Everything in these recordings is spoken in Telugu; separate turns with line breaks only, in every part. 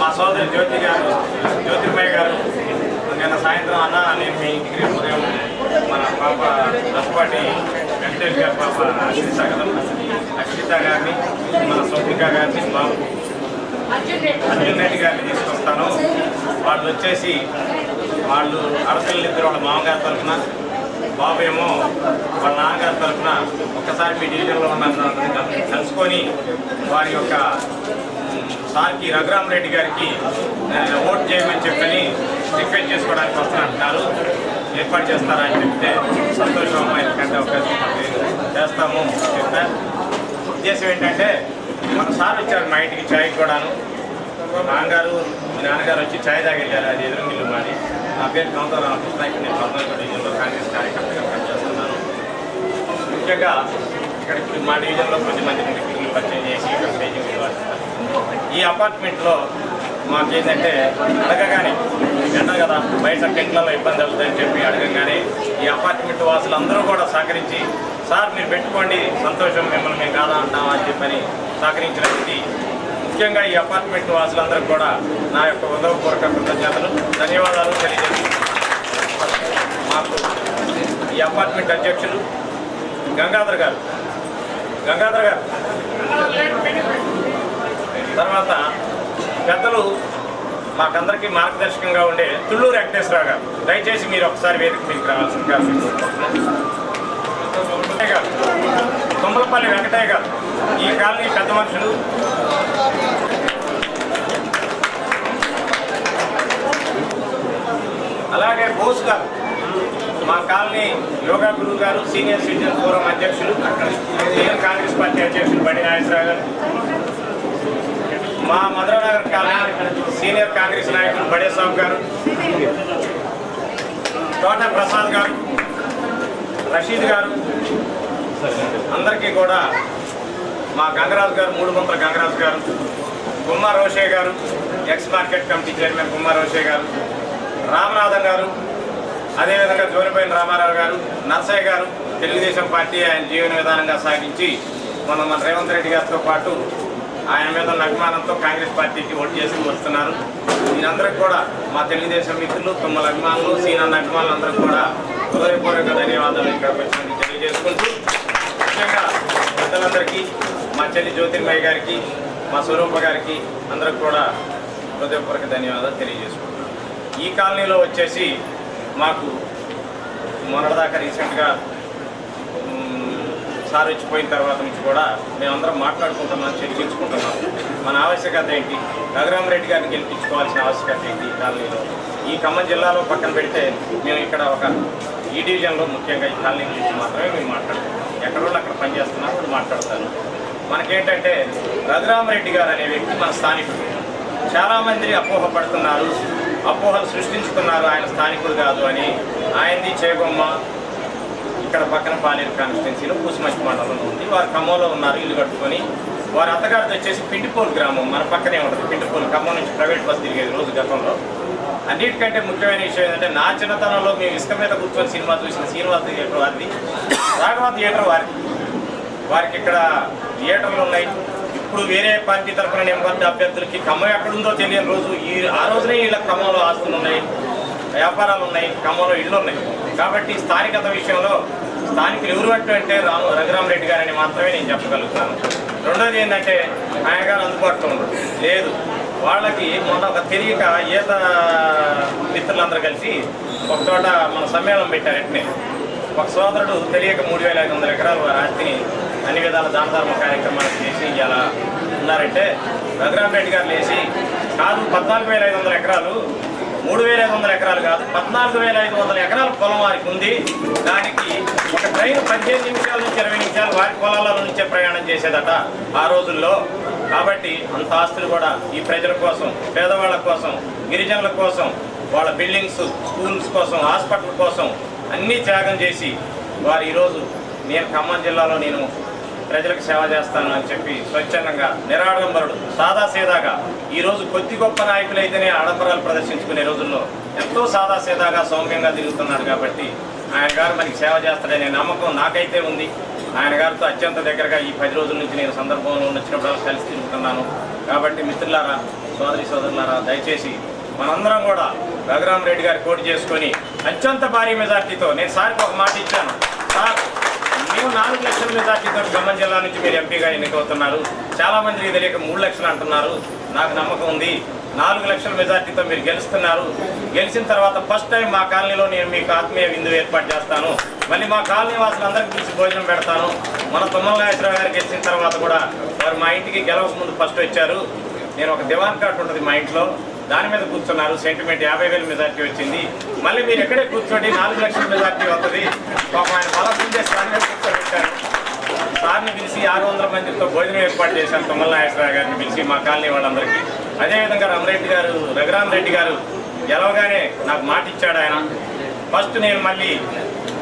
మా సోదరి జ్యోతిర్మయ్య గారు నిన్న సాయంత్రం అన్న నేను మీ ఇంటికి ఉదయం మన పాప దసపాటి వెంకటేష్ గారి పాప అక్షిత గారిని మన సౌమిక గారిని బాబు అర్జున్ రెడ్డి గారిని తీసుకొస్తాను. వాళ్ళు వచ్చేసి వాళ్ళు ఆడపిల్లలు ఇద్దరు వాళ్ళ మామగారి తరఫున, బాబు ఏమో వాళ్ళ నాన్నగారి తరఫున ఒక్కసారి మీ డివిజన్లో ఉన్న కలుసుకొని వారి యొక్క సార్కి రఘురామరెడ్డి గారికి ఓటు చేయమని చెప్పని రిక్వెస్ట్ చేసుకోవడానికి వస్తానంటున్నారు. ఏర్పాటు చేస్తారని చెప్తే సంతోషం అమ్మాయి కంటే అవకాశం చేస్తాము చెప్తే ఉద్దేశం ఏంటంటే మన సార్ వచ్చారు మా ఇంటికి ఛాయ్ కూడాను. నాన్నగారు మీ నాన్నగారు వచ్చి ఛాయ్ తాగెళ్ళారు. అది ఎదురుగిల్లు మాది. నా పేరు కౌంటర్ రామకృష్ణ. ఇక్కడ నేను 19 డివిజన్లో కాంగ్రెస్ కార్యకర్తగా పనిచేస్తున్నాను. ముఖ్యంగా ఇక్కడ మా డివిజన్లో కొద్దిమంది వ్యక్తులు పరిచయం చేసి ఇక్కడ స్టేజింగ్ నిలబడుతున్నారు. ఈ అపార్ట్మెంట్లో మాకేంటంటే అడగగానే ఎండ కదా బయట టెంట్లలో ఇబ్బంది అవుతుందని చెప్పి అడగగానే ఈ అపార్ట్మెంట్ వాసులు అందరూ కూడా సహకరించి సార్ మీరు పెట్టుకోండి సంతోషం మిమ్మల్ని మేము కాదా అంటామా అని చెప్పని సహకరించినటువంటి ముఖ్యంగా ఈ అపార్ట్మెంట్ వాసులందరికీ కూడా నా యొక్క హృదయపూర్వక కృతజ్ఞతలు ధన్యవాదాలు తెలియజేస్తున్నాను. మాకు ఈ అపార్ట్మెంట్ అధ్యక్షులు గంగాధర్ గారు తర్వాత పెద్దలు మాకందరికీ మార్గదర్శకంగా ఉండే తుళ్ళూరు వెంకటేశ్వరరావు గారు, దయచేసి మీరు ఒకసారి వేదిక మీకు రావాల్సిందిగా గారు, తుమ్మలపల్లి వెంకటయ్య గారు, ఈ కాలనీ పెద్ద మనుషులు, అలాగే బోస్ గారు మా కాలనీ యోగా గురువు గారు, సీనియర్ సిటిజన్ ఫోరం అధ్యక్షులు, సీనియర్ కాంగ్రెస్ పార్టీ అధ్యక్షులు బండి నాగేశ్వరరావు గారు, మా మధురనగర్ కాలనీ సీనియర్ కాంగ్రెస్ నాయకులు బడేసాబ్ గారు, తోట ప్రసాద్ గారు, రషీద్ గారు, అందరికీ కూడా మా గంగరాజు గారు, మూడుగుంతల గంగరాజు గారు, గుమ్మా రోషే గారు, ఎక్స్ మార్కెట్ కమిటీ చైర్మన్ గుమ్మా రోషే గారు, రామనాథన్ గారు, అదేవిధంగా జోనిపైన రామారావు గారు, నర్సయ్య గారు, తెలుగుదేశం పార్టీ ఆయన జీవన విధానంగా సాగించి మన రేవంత్ రెడ్డి గారితో పాటు ఆయన మీద అభిమానంతో కాంగ్రెస్ పార్టీకి ఓటు చేసి వస్తున్నారు. వీరందరికీ కూడా మా తెలుగుదేశం మిత్రులు, తుమ్మల అభిమానులు, సీనన్న అభిమానులు అందరికీ కూడా హృదయపూర్వక ధన్యవాదాలు ఇక్కడికి వచ్చినందుకు తెలియజేసుకుంటూ ముఖ్యంగా పెద్దలందరికీ మా చెల్లి జ్యోతిర్మయ్య గారికి, మా స్వరూప గారికి అందరికి కూడా హృదయపూర్వక ధన్యవాదాలు తెలియజేసుకుంటున్నాను. ఈ కాలనీలో వచ్చేసి మాకు మొన్నటిదాకా రీసెంట్గా సార్ వచ్చిపోయిన తర్వాత నుంచి కూడా మేమందరం మాట్లాడుకుంటున్నాం, చర్చించుకుంటున్నాం. మన ఆవశ్యకత ఏంటి, రఘురామరెడ్డి గారిని గెలిపించుకోవాల్సిన ఆవశ్యకత ఏంటి ఈ కాలనీలో. ఈ ఖమ్మం జిల్లాలో పక్కన పెడితే మేము ఇక్కడ ఈ డివిజన్లో ముఖ్యంగా ఈ కాలనీ గురించి మాత్రమే మేము మాట్లాడుతాం. ఎక్కడోళ్ళు అక్కడ పనిచేస్తున్నా వాళ్ళు మాట్లాడతాను. మనకేంటంటే రఘురామరెడ్డి గారు అనే వ్యక్తి మన స్థానికుడు. చాలామంది అపోహపడుతున్నారు, అపోహలు సృష్టించుతున్నారు ఆయన స్థానికుడు కాదు అని. ఆయనది చేగొమ్మ, ఇక్కడ పక్కన పాలేరు కాన్స్టిట్యున్సీలో పూసిమచ్చి మండలంలో ఉంది. వారు ఖమ్మంలో ఉన్నారు, ఇల్లు కట్టుకొని. వారి అత్తగారితో వచ్చేసి పిండిపోలు గ్రామం మన పక్కనే ఉంటుంది. పిండిపోలు ఖమ్మం నుంచి ప్రైవేట్ బస్ తిరిగేది రోజు గతంలో. అన్నిటికంటే ముఖ్యమైన విషయం ఏంటంటే నా చిన్నతనంలో మేము ఇసుక మీద కూర్చొని సినిమా చూసిన శ్రీనివాస థియేటర్ వారిది, రాఘవ థియేటర్ వారికి ఇక్కడ థియేటర్లు ఉన్నాయి. ఇప్పుడు వేరే పార్టీ తరఫున నింబద్ధ అభ్యర్థులకి ఖమ్మం ఎక్కడుందో తెలియని రోజు ఆ రోజునే వీళ్ళ ఖమ్మంలో ఆస్తులు ఉన్నాయి, వ్యాపారాలు ఉన్నాయి, ఖమ్మంలో ఇళ్ళు ఉన్నాయి. కాబట్టి స్థానికత విషయంలో స్థానికులు ఎవరు అంటే రఘురామరెడ్డి గారని మాత్రమే నేను చెప్పగలుగుతాను. రెండోది ఏంటంటే ఆయన గారు అందుబాటులో ఉండదు లేదు. వాళ్ళకి మొన్న ఒక తెలియక ఈత మిత్రులందరూ కలిసి ఒక చోట మన సమ్మేళనం పెట్టారు. ఎట్నే ఒక సోదరుడు తెలియక 3,500 ఎకరాలు వారి ఆస్తిని అన్ని విధాల దాన ధర్మ కార్యక్రమాలు చేసి ఇలా ఉన్నారంటే రఘురామరెడ్డి గారు లేచి కాదు 14,500 ఎకరాలు, 3,500 ఎకరాలు కాదు 14,500 ఎకరాల పొలం వారికి ఉంది. దానికి ఒక ట్రైన్ 15 నిమిషాల నుంచి 20 నిమిషాలు వారి పొలాల నుంచే ప్రయాణం చేసేదట ఆ రోజుల్లో. కాబట్టి అంత ఆస్తులు కూడా ఈ ప్రజల కోసం, పేదవాళ్ళ కోసం, గిరిజనుల కోసం, వాళ్ళ బిల్డింగ్స్, స్కూల్స్ కోసం, హాస్పిటల్ కోసం అన్నీ త్యాగం చేసి వారు ఈరోజు నేను ఖమ్మం జిల్లాలో నేను ప్రజలకు సేవ చేస్తాను అని చెప్పి స్వచ్ఛందంగా నిరాడంబరుడు సాదాసీదాగా ఈరోజు కొద్ది గొప్ప నాయకులైతేనే ఆడంబరాలు ప్రదర్శించుకునే రోజుల్లో ఎంతో సాదాసీదాగా సౌమ్యంగా తిరుగుతున్నాడు. కాబట్టి ఆయన గారు మనకి సేవ చేస్తాడనే నమ్మకం నాకైతే ఉంది. ఆయన గారితో అత్యంత దగ్గరగా ఈ 10 రోజుల నుంచి నేను సందర్భంలో వచ్చినప్పుడు కలిసి తిరుగుతున్నాను. కాబట్టి మిత్రులారా, సోదరులారా, దయచేసి మనందరం కూడా రఘురామరెడ్డి గారి పోటీ చేసుకొని అత్యంత భారీ మెజార్టీతో, నేను సార్కి ఒక మాట ఇచ్చాను, సార్ మేము 4 లక్షల మెజార్టీతో ఖమ్మం జిల్లా నుంచి మీరు ఎంపీగా ఎన్నికవుతున్నారు. చాలామంది తెలియక 3 లక్షలు అంటున్నారు. నాకు నమ్మకం ఉంది 4 లక్షల మెజార్టీతో మీరు గెలుస్తున్నారు. గెలిచిన తర్వాత ఫస్ట్ టైం మా కాలనీలో నేను మీకు ఆత్మీయ విందు ఏర్పాటు చేస్తాను. మళ్ళీ మా కాలనీ వాసులందరికీ పిలిచి భోజనం పెడతాను. మన తుమ్మల నాగేశ్వరరావు గారు గెలిచిన తర్వాత కూడా వారు మా ఇంటికి గెలవక ముందు ఫస్ట్ వచ్చారు. నేను ఒక దివాన్ కార్డు ఉంటుంది మా ఇంట్లో, దాని మీద కూర్చున్నారు. సెంటిమెంట్ 50,000 మెజార్టీ వచ్చింది. మళ్ళీ మీరు ఎక్కడే కూర్చోండి 4 లక్షల మెజార్టీ వస్తుంది. పాపం ఆయన బలం చేసి దాని మీద కూర్చోబెట్టారు. సార్ని పిలిచి 600 మందితో భోజనం ఏర్పాటు చేశాను. తుమ్మల నాగేశ్వరరావు గారిని పిలిచి మా కాలనీ వాళ్ళందరికీ. అదేవిధంగా రఘురామరెడ్డి గారు గెలవగానే నాకు మాట ఇచ్చాడు. ఆయన ఫస్ట్ నేను మళ్ళీ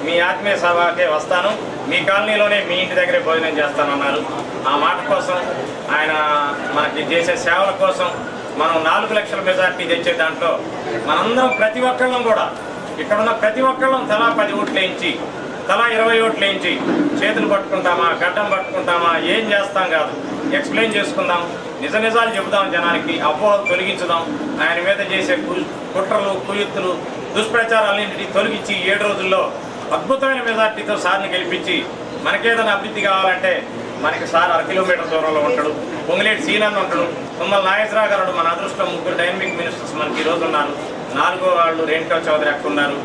మీ ఆత్మీయ సభకే వస్తాను, మీ కాలనీలోనే మీ ఇంటి దగ్గరే భోజనం చేస్తానన్నారు. ఆ మాట కోసం, ఆయన మనకి చేసే సేవల కోసం మనం 4 లక్షల మెజార్టీ తెచ్చే దాంట్లో మనందరం ప్రతి ఒక్కళ్ళం కూడా, ఇక్కడున్న ప్రతి ఒక్కళ్ళం తలా 10 ఓట్లు వేయించి, తలా 20 ఓట్లు వేయించి చేతులు పట్టుకుంటామా, గడ్డం పట్టుకుంటామా, ఏం చేస్తాం కాదు, ఎక్స్ప్లెయిన్ చేసుకుందాం, నిజాలు చెబుదాం, జనానికి అపోహలు తొలగించుదాం. ఆయన మీద చేసే కుట్రలు, కుయుత్తులు, దుష్ప్రచారాలన్నింటినీ తొలగించి 7 రోజుల్లో అద్భుతమైన మెజార్టీతో సార్ని గెలిపించి మనకేదైనా అభివృద్ధి కావాలంటే మనకి సార్ 1 కిలోమీటర్ దూరంలో ఉంటాడు. పొంగులేటి సీనన్న ఉంటాడు, తుమ్మల నాగేశ్వరరావు గారు, మన అదృష్టం 3 డైనమిక్ మినిస్టర్స్ మనకి ఈరోజు ఉన్నారు. 4వ వాళ్ళు రేణుకా చౌదరి అక్క ఉన్నారు.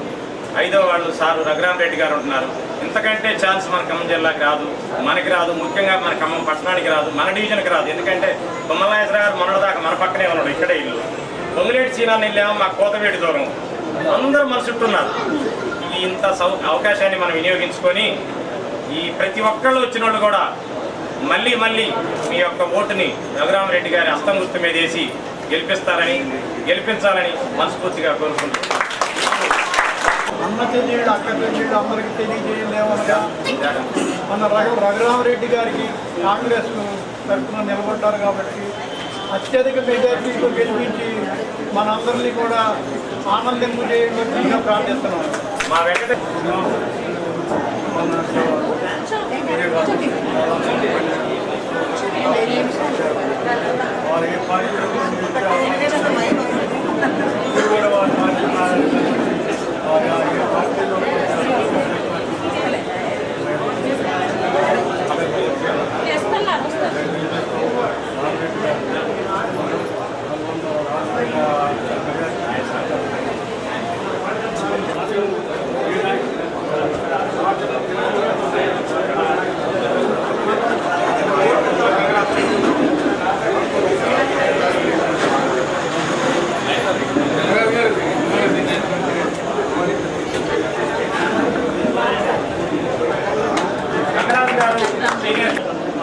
5వ వాళ్ళు సారు రఘురామరెడ్డి గారు ఉంటున్నారు. ఇంతకంటే ఛాన్స్ మన ఖమ్మం జిల్లాకి రాదు, మనకి రాదు, ముఖ్యంగా మన ఖమ్మం పట్టణానికి రాదు, మన డివిజన్కి రాదు. ఎందుకంటే తుమ్మల నాగేశ్వరరావు గారు మొన్నటిదాకా మన పక్కనే ఉన్నాడు, ఇక్కడే ఇల్లు. పొంగులేటి సీనన్న ఇల్లేమో మా కోతవేడి దూరం. అందరూ మన చుట్టూ ఉన్నారు. ఇంత అవకాశాన్ని మనం వినియోగించుకొని ఈ ప్రతి ఒక్కళ్ళు వచ్చిన వాళ్ళు కూడా మళ్ళీ మీ యొక్క ఓటుని రఘురామరెడ్డి గారి హస్తం గుర్తు మీద వేసి గెలిపించాలని మనస్ఫూర్తిగా కోరుకుంటున్నాను.
అన్న చెల్లెళ్ళు, అక్క చెల్లెళ్ళు అందరికీ తెలియజేయలేమనగా మన రఘురామరెడ్డి గారికి కాంగ్రెస్ తరఫున నిలబడ్డారు కాబట్టి అత్యధిక మెజార్టీతో గెలిపించి మనందరినీ కూడా ఆనందింపు చేయడం ప్రార్థిస్తున్నాం.
మా వెంకట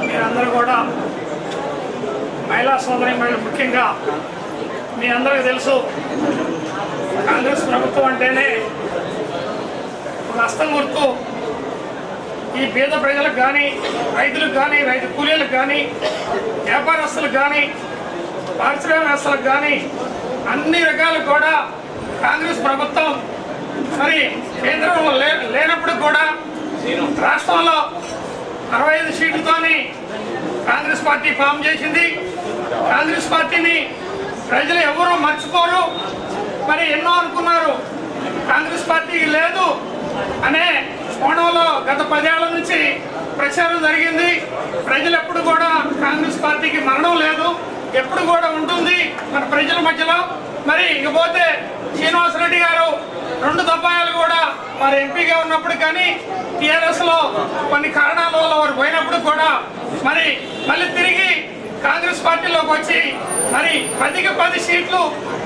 మీరందరూ కూడా మహిళా సోదరీమణులు, ముఖ్యంగా మీ అందరికీ తెలుసు కాంగ్రెస్ ప్రభుత్వం అంటేనే ఒక హస్తం గుర్తు. ఈ పేద ప్రజలకు కానీ, రైతులకు కానీ, రైతు కూలీలకు కానీ, వ్యాపారస్తులకు కానీ, పారిశ్రామికవేత్తలకు కానీ అన్ని రకాలకు కూడా కాంగ్రెస్ ప్రభుత్వం మరి కేంద్రంలో లేనప్పుడు కూడా రాష్ట్రంలో 65 సీట్లతోని కాంగ్రెస్ పార్టీ ఫామ్ చేసింది. కాంగ్రెస్ పార్టీని ప్రజలు ఎవరూ మర్చిపోరు. మరి ఎన్నో అనుకున్నారు కాంగ్రెస్ పార్టీకి లేదు అనే కోణంలో గత 10 ఏళ్ల నుంచి ప్రచారం జరిగింది. ప్రజలు ఎప్పుడు కూడా కాంగ్రెస్ పార్టీకి మరణం లేదు, ఎప్పుడు కూడా ఉంటుంది మన ప్రజల మధ్యలో. మరి ఇకపోతే శ్రీనివాసరెడ్డి గారు 2 దఫాలు కూడా వారు ఎంపీగా ఉన్నప్పుడు కానీ టీఆర్ఎస్లో కొన్ని కారణాల వల్ల వారు పోయినప్పుడు కూడా మరి మళ్ళీ తిరిగి కాంగ్రెస్ పార్టీలోకి వచ్చి మరి 10కి 10 సీట్లు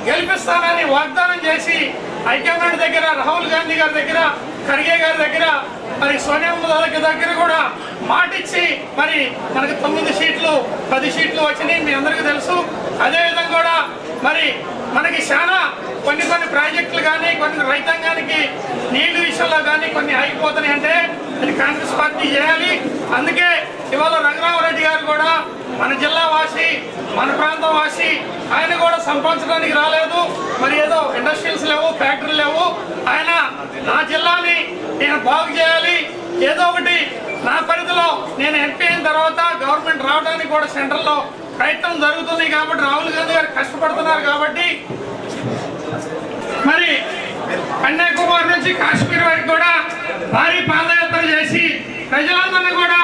గెలిపిస్తానని వాగ్దానం చేసి హైకమాండ్ దగ్గర, రాహుల్ గాంధీ గారి దగ్గర, ఖర్గే గారి దగ్గర, మరి సోనియా దగ్గర కూడా మాటిచ్చి మరి మనకి 9 సీట్లు 10 సీట్లు వచ్చినాయి, మీ అందరికీ తెలుసు. అదేవిధంగా కూడా మరి మనకి చాలా కొన్ని ప్రాజెక్టులు కానీ, కొన్ని రైతాంగానికి నీళ్లు విషయంలో కానీ కొన్ని ఆగిపోతున్నాయి. అంటే అది కాంగ్రెస్ పార్టీ చేయాలి. అందుకే ఇవాళ రఘురామరెడ్డి గారు కూడా మన జిల్లా వాసి, మన ప్రాంతం వాసి, ఆయన కూడా సంపాదించడానికి రాలేదు. మరి ఏదో ఇండస్ట్రీస్ లేవు, ఫ్యాక్టరీలు లేవు. ఆయన నా జిల్లాని నేను బాగు చేయాలి, ఏదో ఒకటి నా పరిధిలో నేను ఎంపీ అయిన తర్వాత గవర్నమెంట్ రావడానికి కూడా సెంట్రల్లో ప్రయత్నం జరుగుతుంది కాబట్టి రాహుల్ గాంధీ గారు కష్టపడుతున్నారు కాబట్టి మరి కన్యాకుమారి నుంచి కాశ్మీర్ వరకు కూడా భారీ పాదయాత్ర చేసి ప్రజలందరినీ కూడా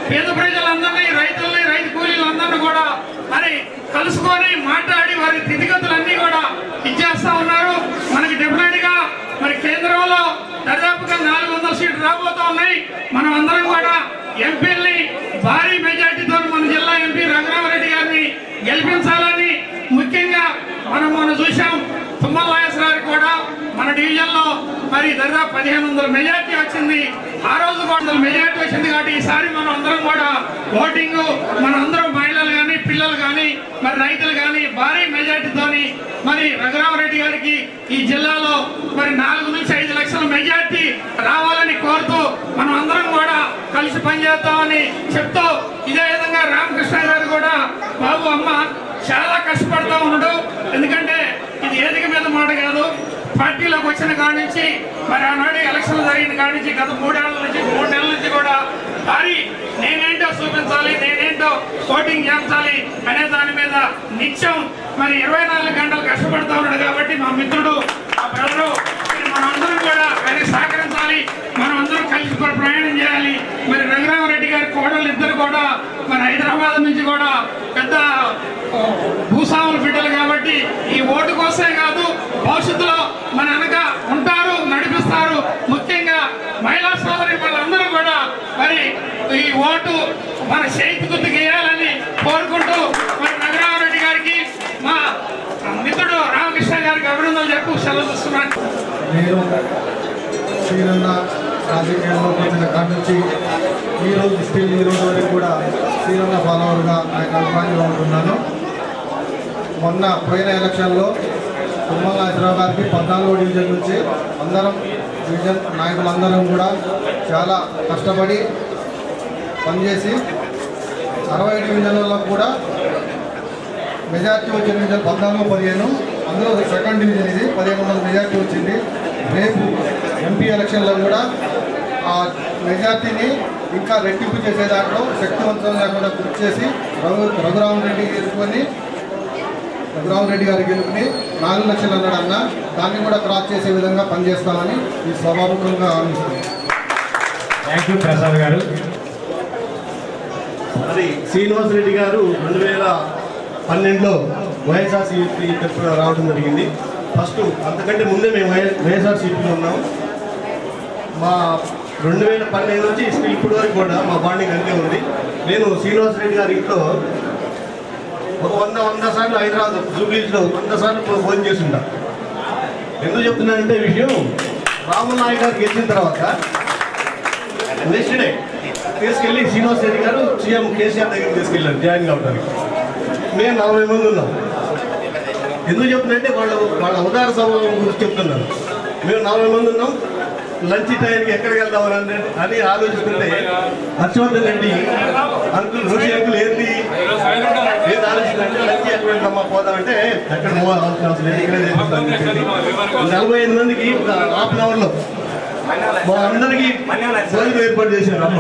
పేద ప్రజలందరినీ రైతుల్ని రైతు కూలీలందరినీ కూడా మరి కలుసుకొని మాట్లాడి వారి స్థితిగతులన్నీ కూడా ఇచ్చేస్తా ఉన్నారు. మనకి డెఫినెట్ గా మరి కేంద్రంలో దాదాపుగా 400 సీట్లు రాబోతా ఉన్నాయి. మనం అందరం కూడా ఎంపీల్ని భారీ మెజార్టీతో మన జిల్లా ఎంపీ రఘురామరెడ్డి గారిని గెలిపించాలని ముఖ్యంగా మనం చూసాం. తుమ్మల నాగేశ్వరరావు కూడా మన డివిజన్ లో మరి దాదాపు 1500 మెజార్టీ వచ్చింది. ఆ రోజు కూడా మెజార్టీ వచ్చింది కాబట్టి ఈసారి మనం అందరం కూడా ఓటింగ్ మనందరం మహిళలు కానీ పిల్లలు కానీ మరి రైతులు కానీ భారీ మెజార్టీతోని మరి రఘురామరెడ్డి గారికి ఈ జిల్లాలో మరి 4 నుంచి 5 లక్షల మెజార్టీ రావాలని కోరుతూ మనం అందరం కూడా కలిసి పనిచేద్దామని చెప్తూ ఇదే విధంగా రామకృష్ణ గారు కూడా బాబు అమ్మ చాలా కష్టపడతా ఉన్నాడు. ఎందుకంటే ఇది ఏదిక మీద మాట కాదు. పార్టీలోకి వచ్చిన కాడి నుంచి మరి ఆనాడు ఎలక్షన్లు జరిగిన కాడి నుంచి గత 3 నెలల నుంచి కూడా భారీ నేనేంటో చూపించాలి, నేనేంటో ఓటింగ్ చేయించాలి అనే దాని మీద నిత్యం మరి 24 గంటలు కష్టపడతా ఉన్నాడు. కాబట్టి మా మిత్రుడు మా బ్రదరు మనందరం కూడా ఆయన సహకరించాలి. మనం అందరం కలిసి ప్రయాణం చేయాలి. మరి రఘురామరెడ్డి గారి కోడలు ఇద్దరు కూడా మరి హైదరాబాద్ నుంచి కూడా పెద్ద భూస్వాముల బిడ్డలు కాబట్టి ఈ ఓటు కోసమే కాదు భవిష్యత్తులో మన వెనక ఉంటారు, నడిపిస్తారు. ముఖ్యంగా మహిళా సోదరి వాళ్ళందరూ కూడా మరి ఈ ఓటు మన చేతి గుర్తుకు వేయాలని కోరుకుంటూ మరి రఘురామరెడ్డి గారికి మా మిత్రుడు రామకృష్ణ గారికి అభినందనలు చెప్పు సెలవు ఇస్తున్నాను.
నేను శ్రీరన్న రాజకీయాల్లో వచ్చిన కాడి నుంచి ఈ రోజు వరకు కూడా శ్రీరన్న ఫాలోవర్గా ఆయన అభిమానిగా ఉంటున్నాను. మొన్న పోయిన ఎలక్షన్లో తుమ్మల నాగేశ్వరరావు గారికి 14వ డివిజన్ నుంచి అందరం డివిజన్ నాయకులందరం కూడా చాలా కష్టపడి పనిచేసి 60 డివిజన్లలో కూడా మెజార్టీ వచ్చిన డివిజన్ 14-15 అందులో సెకండ్ డివిజన్ ఇది 1500 మెజార్టీ వచ్చింది. రేపు ఎంపీ ఎలక్షన్లో కూడా ఆ మెజార్టీని ఇంకా రెట్టింపు చేసే దాంట్లో శక్తివంతం లేకుండా కృషి చేసి రఘురామరెడ్డి గారి గెలుపుని 4 లక్షలు అన్నాడు అన్న, దాన్ని కూడా క్రాస్ చేసే విధంగా పనిచేస్తామని ఈ స్వాభావికంగా ఆలోచిస్తున్నాను.
థ్యాంక్ యూ ప్రసాద్ గారు.
మరి శ్రీనివాసరెడ్డి గారు 2012లో వైఎస్ఆర్సీపీ తరఫున రావడం జరిగింది. ఫస్ట్ అంతకంటే ముందే మేము వైఎస్ఆర్సీపీలో ఉన్నాం. మా 2012 నుంచి ఇప్పటి వరకు కూడా మా బాండింగ్ అంతే ఉంది. నేను శ్రీనివాసరెడ్డి గారి ఇంట్లో ఒక 100 సార్లు హైదరాబాద్ జూబ్లీస్లో 100 సార్లు ఫోన్ చేస్తుంటా. ఎందుకు చెప్తున్నానంటే విషయం, రాములు నాయక్ గారు గెలిచిన తర్వాత నెక్స్ట్ డే తీసుకెళ్ళి శ్రీనివాసరెడ్డి గారు సీఎం కేసీఆర్ దగ్గరికి తీసుకెళ్ళారు జాయిన్ కావడానికి. మేము 40 మంది ఉన్నాం. ఎందుకు చెప్తున్నంటే వాళ్ళ ఉదార స్వభావం గురించి చెప్తున్నాను. మేము 40 మంది ఉన్నాం. లంచ్ టైంకి ఎక్కడికి వెళ్దామని అని ఆలోచిస్తుంటే హర్షవర్ధన్ రెడ్డి అంకుల్ రోషి అంకుల్ ఏది ఆలోచిందంటే లంచ్ ఎక్కడ వెళ్దామా పోదామంటే ఎక్కడ పోవాల్సిన అవసరం లేదు, ఇక్కడే చేస్తాను. 45 మందికి ఒక ½ an hourలో మా అందరికీ భోజనం ఏర్పాటు చేశారు అమ్మ